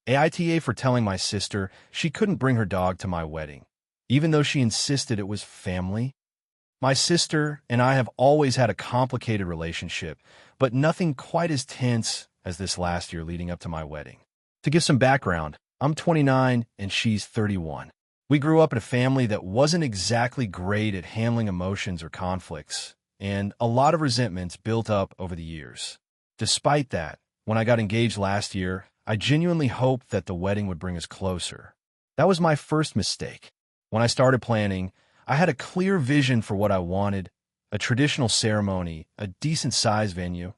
AITA for telling my sister she couldn't bring her dog to my wedding, even though she insisted it was family. My sister and I have always had a complicated relationship, but nothing quite as tense as this last year leading up to my wedding. To give some background, I'm 29 and she's 31. We grew up in a family that wasn't exactly great at handling emotions or conflicts, and a lot of resentments built up over the years. Despite that, when I got engaged last year, I genuinely hoped that the wedding would bring us closer. That was my first mistake. When I started planning, I had a clear vision for what I wanted: a traditional ceremony, a decent-sized venue,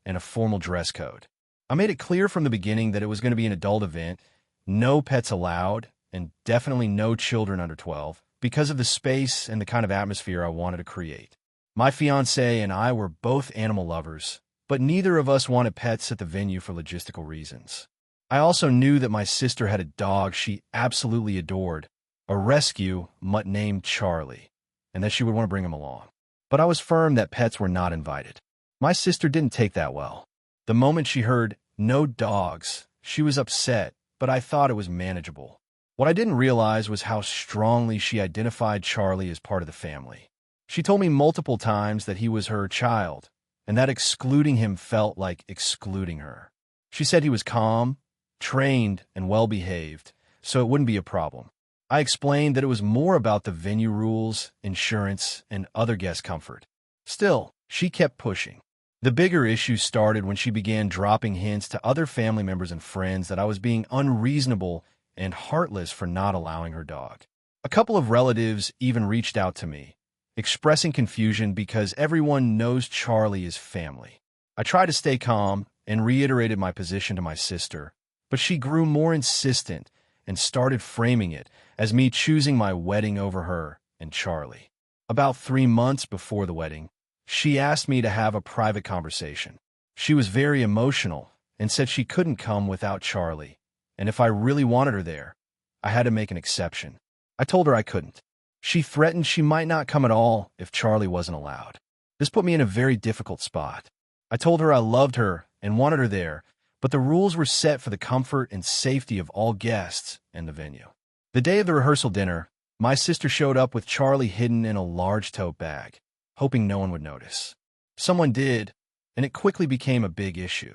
and a formal dress code. I made it clear from the beginning that it was going to be an adult event, no pets allowed, and definitely no children under 12, because of the space and the kind of atmosphere I wanted to create. My fiancé and I were both animal lovers, but neither of us wanted pets at the venue for logistical reasons. I also knew that my sister had a dog she absolutely adored, a rescue mutt named Charlie, and that she would want to bring him along. But I was firm that pets were not invited. My sister didn't take that well. The moment she heard no dogs, she was upset, but I thought it was manageable. What I didn't realize was how strongly she identified Charlie as part of the family. She told me multiple times that he was her child, and that excluding him felt like excluding her. She said he was calm, trained, and well-behaved, so it wouldn't be a problem. I explained that it was more about the venue rules, insurance, and other guest comfort. Still, she kept pushing. The bigger issue started when she began dropping hints to other family members and friends that I was being unreasonable and heartless for not allowing her dog. A couple of relatives even reached out to me, expressing confusion because everyone knows Charlie is family. I tried to stay calm and reiterated my position to my sister, but she grew more insistent and started framing it as me choosing my wedding over her and Charlie. About 3 months before the wedding, she asked me to have a private conversation. She was very emotional and said she couldn't come without Charlie, and if I really wanted her there, I had to make an exception. I told her I couldn't. She threatened she might not come at all if Charlie wasn't allowed. This put me in a very difficult spot. I told her I loved her and wanted her there, but the rules were set for the comfort and safety of all guests and the venue. The day of the rehearsal dinner, my sister showed up with Charlie hidden in a large tote bag, hoping no one would notice. Someone did, and it quickly became a big issue.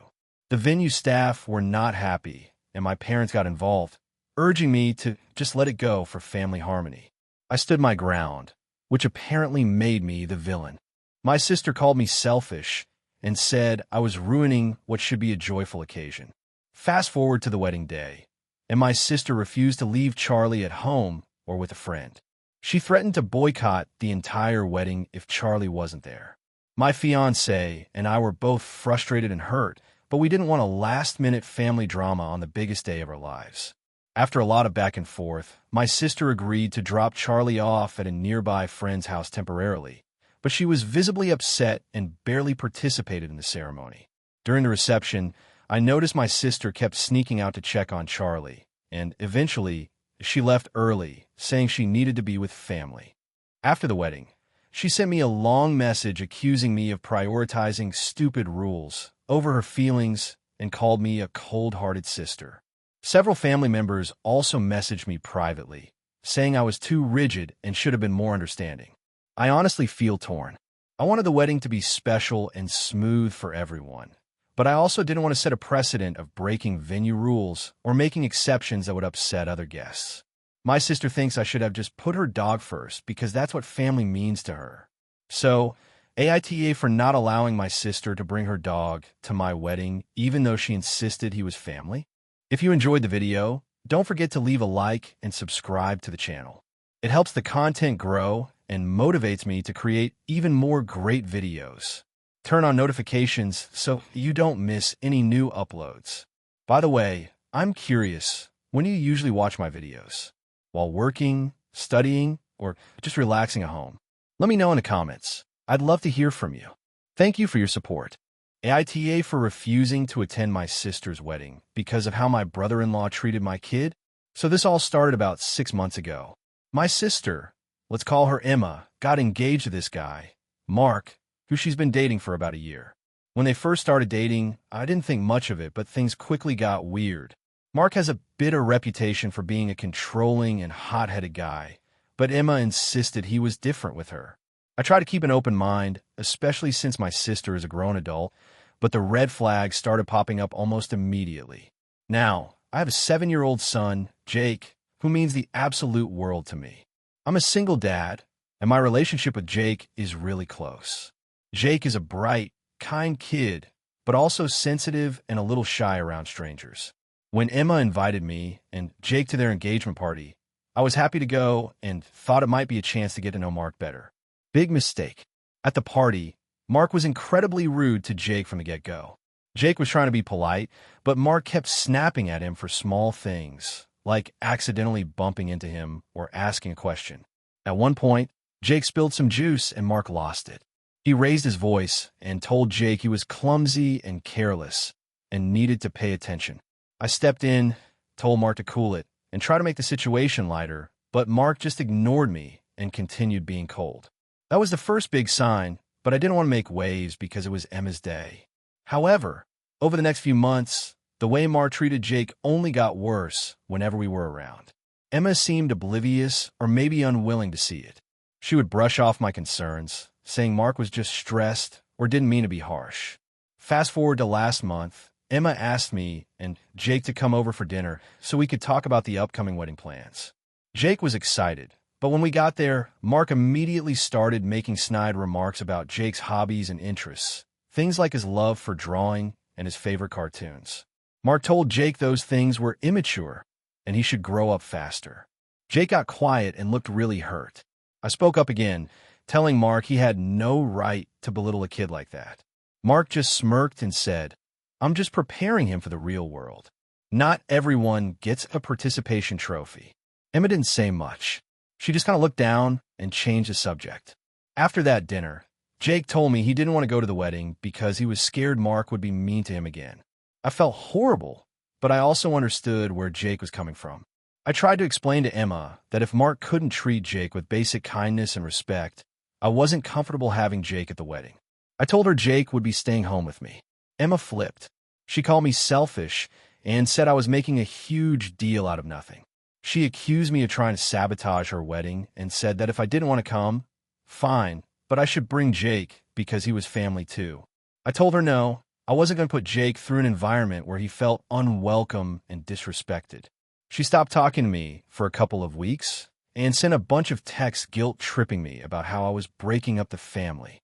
The venue staff were not happy, and my parents got involved, urging me to just let it go for family harmony. I stood my ground, which apparently made me the villain. My sister called me selfish and said I was ruining what should be a joyful occasion. Fast forward to the wedding day, and my sister refused to leave Charlie at home or with a friend. She threatened to boycott the entire wedding if Charlie wasn't there. My fiancé and I were both frustrated and hurt, but we didn't want a last-minute family drama on the biggest day of our lives. After a lot of back and forth, my sister agreed to drop Charlie off at a nearby friend's house temporarily, but she was visibly upset and barely participated in the ceremony. During the reception, I noticed my sister kept sneaking out to check on Charlie, and eventually, she left early, saying she needed to be with family. After the wedding, she sent me a long message accusing me of prioritizing stupid rules over her feelings and called me a cold-hearted sister. Several family members also messaged me privately, saying I was too rigid and should have been more understanding. I honestly feel torn. I wanted the wedding to be special and smooth for everyone, but I also didn't want to set a precedent of breaking venue rules or making exceptions that would upset other guests. My sister thinks I should have just put her dog first because that's what family means to her. So, AITA for not allowing my sister to bring her dog to my wedding even though she insisted he was family. If you enjoyed the video, don't forget to leave a like and subscribe to the channel. It helps the content grow and motivates me to create even more great videos. Turn on notifications so you don't miss any new uploads. By the way, I'm curious, when do you usually watch my videos? While working, studying, or just relaxing at home? Let me know in the comments. I'd love to hear from you. Thank you for your support. AITA for refusing to attend my sister's wedding because of how my brother-in-law treated my kid. So this all started about 6 months ago. My sister, let's call her Emma, got engaged to this guy, Mark, who she's been dating for about a year. When they first started dating, I didn't think much of it, but things quickly got weird. Mark has a bitter reputation for being a controlling and hot-headed guy, but Emma insisted he was different with her. I try to keep an open mind, especially since my sister is a grown adult, but the red flags started popping up almost immediately. Now, I have a 7-year-old son, Jake, who means the absolute world to me. I'm a single dad, and my relationship with Jake is really close. Jake is a bright, kind kid, but also sensitive and a little shy around strangers. When Emma invited me and Jake to their engagement party, I was happy to go and thought it might be a chance to get to know Mark better. Big mistake. At the party, Mark was incredibly rude to Jake from the get-go. Jake was trying to be polite, but Mark kept snapping at him for small things, like accidentally bumping into him or asking a question. At one point, Jake spilled some juice and Mark lost it. He raised his voice and told Jake he was clumsy and careless and needed to pay attention. I stepped in, told Mark to cool it, and try to make the situation lighter, but Mark just ignored me and continued being cold. That was the first big sign, but I didn't want to make waves because it was Emma's day. However, over the next few months, the way Mark treated Jake only got worse whenever we were around. Emma seemed oblivious or maybe unwilling to see it. She would brush off my concerns, saying Mark was just stressed or didn't mean to be harsh. Fast forward to last month, Emma asked me and Jake to come over for dinner so we could talk about the upcoming wedding plans. Jake was excited, but when we got there, Mark immediately started making snide remarks about Jake's hobbies and interests, things like his love for drawing and his favorite cartoons. Mark told Jake those things were immature and he should grow up faster. Jake got quiet and looked really hurt. I spoke up again, telling Mark he had no right to belittle a kid like that. Mark just smirked and said, "I'm just preparing him for the real world. Not everyone gets a participation trophy." Emma didn't say much. She just kind of looked down and changed the subject. After that dinner, Jake told me he didn't want to go to the wedding because he was scared Mark would be mean to him again. I felt horrible, but I also understood where Jake was coming from. I tried to explain to Emma that if Mark couldn't treat Jake with basic kindness and respect, I wasn't comfortable having Jake at the wedding. I told her Jake would be staying home with me. Emma flipped. She called me selfish and said I was making a huge deal out of nothing. She accused me of trying to sabotage her wedding and said that if I didn't want to come, fine, but I should bring Jake because he was family too. I told her no, I wasn't going to put Jake through an environment where he felt unwelcome and disrespected. She stopped talking to me for a couple of weeks and sent a bunch of texts guilt-tripping me about how I was breaking up the family.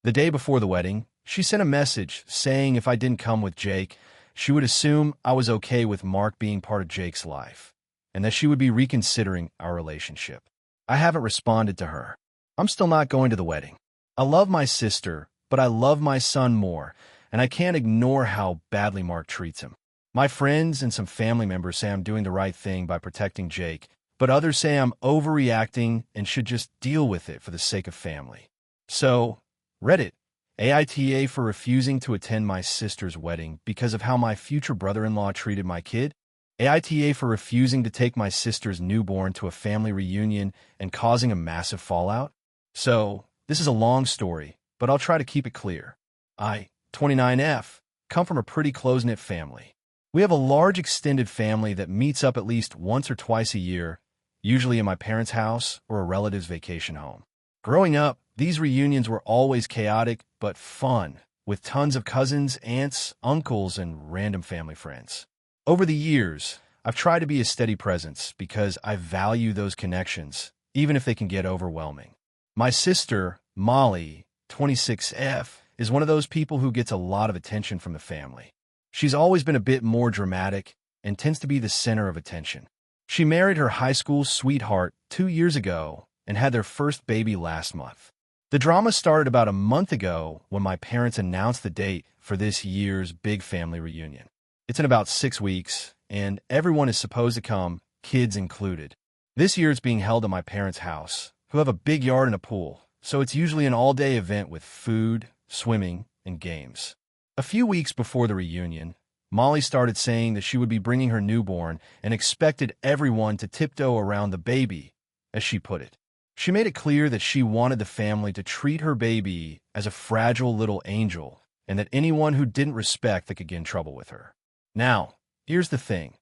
The day before the wedding, she sent a message saying if I didn't come with Jake, she would assume I was okay with Mark being part of Jake's life, and that she would be reconsidering our relationship. I haven't responded to her. I'm still not going to the wedding. I love my sister, but I love my son more, and I can't ignore how badly Mark treats him. My friends and some family members say I'm doing the right thing by protecting Jake, but others say I'm overreacting and should just deal with it for the sake of family. So, Reddit, AITA for refusing to attend my sister's wedding because of how my future brother-in-law treated my kid. AITA for refusing to take my sister's newborn to a family reunion and causing a massive fallout. So, this is a long story, but I'll try to keep it clear. I, 29F, come from a pretty close-knit family. We have a large extended family that meets up at least once or twice a year, usually in my parents' house or a relative's vacation home. Growing up, these reunions were always chaotic but fun, with tons of cousins, aunts, uncles, and random family friends. Over the years, I've tried to be a steady presence because I value those connections, even if they can get overwhelming. My sister, Molly, 26F, is one of those people who gets a lot of attention from the family. She's always been a bit more dramatic and tends to be the center of attention. She married her high school sweetheart 2 years ago and had their first baby last month. The drama started about a month ago when my parents announced the date for this year's big family reunion. It's in about 6 weeks, and everyone is supposed to come, kids included. This year it's being held at my parents' house, who have a big yard and a pool, so it's usually an all-day event with food, swimming, and games. A few weeks before the reunion, Molly started saying that she would be bringing her newborn and expected everyone to tiptoe around the baby, as she put it. She made it clear that she wanted the family to treat her baby as a fragile little angel and that anyone who didn't respect that could get in trouble with her. Now, here's the thing.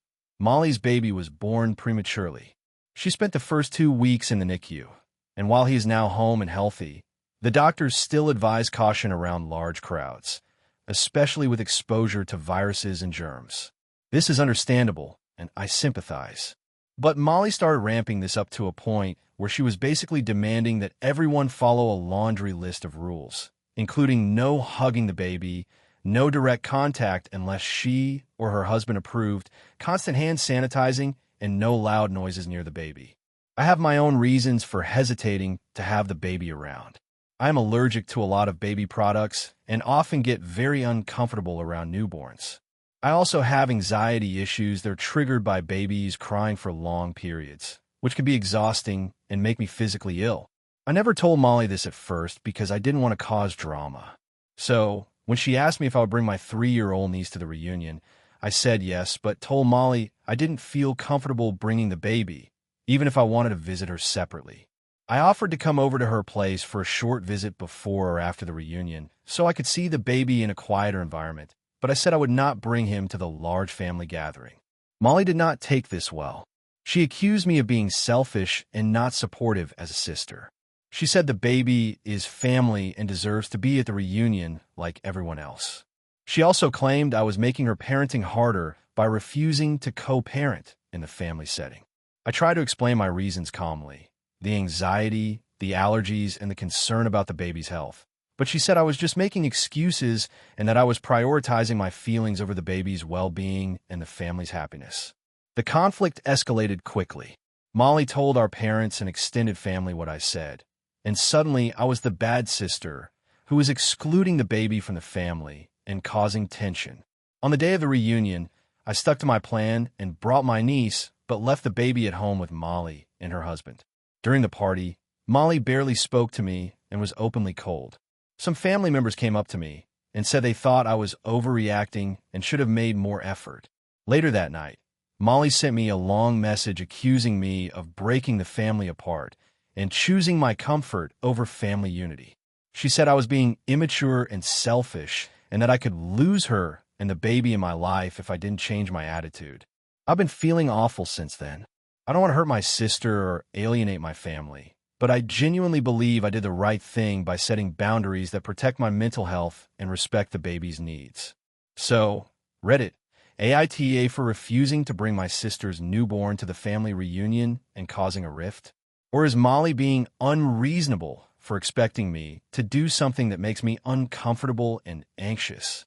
Molly's baby was born prematurely. She spent the first 2 weeks in the NICU, and while he is now home and healthy, the doctors still advise caution around large crowds, especially with exposure to viruses and germs. This is understandable, and I sympathize. But Molly started ramping this up to a point where she was basically demanding that everyone follow a laundry list of rules, including no hugging the baby, no direct contact unless she or her husband approved, constant hand sanitizing, and no loud noises near the baby. I have my own reasons for hesitating to have the baby around. I am allergic to a lot of baby products and often get very uncomfortable around newborns. I also have anxiety issues that are triggered by babies crying for long periods, which can be exhausting and make me physically ill. I never told Molly this at first because I didn't want to cause drama. So, when she asked me if I would bring my 3-year-old niece to the reunion, I said yes, but told Molly I didn't feel comfortable bringing the baby, even if I wanted to visit her separately. I offered to come over to her place for a short visit before or after the reunion so I could see the baby in a quieter environment, but I said I would not bring him to the large family gathering. Molly did not take this well. She accused me of being selfish and not supportive as a sister. She said the baby is family and deserves to be at the reunion like everyone else. She also claimed I was making her parenting harder by refusing to co-parent in the family setting. I tried to explain my reasons calmly: the anxiety, the allergies, and the concern about the baby's health. But she said I was just making excuses and that I was prioritizing my feelings over the baby's well-being and the family's happiness. The conflict escalated quickly. Molly told our parents and extended family what I said, and suddenly I was the bad sister who was excluding the baby from the family and causing tension. On the day of the reunion, I stuck to my plan and brought my niece, but left the baby at home with Molly and her husband. During the party, Molly barely spoke to me and was openly cold. Some family members came up to me and said they thought I was overreacting and should have made more effort. Later that night, Molly sent me a long message accusing me of breaking the family apart and choosing my comfort over family unity. She said I was being immature and selfish and that I could lose her and the baby in my life if I didn't change my attitude. I've been feeling awful since then. I don't want to hurt my sister or alienate my family, but I genuinely believe I did the right thing by setting boundaries that protect my mental health and respect the baby's needs. So, Reddit, AITA for refusing to bring my sister's newborn to the family reunion and causing a rift? Or is Molly being unreasonable for expecting me to do something that makes me uncomfortable and anxious?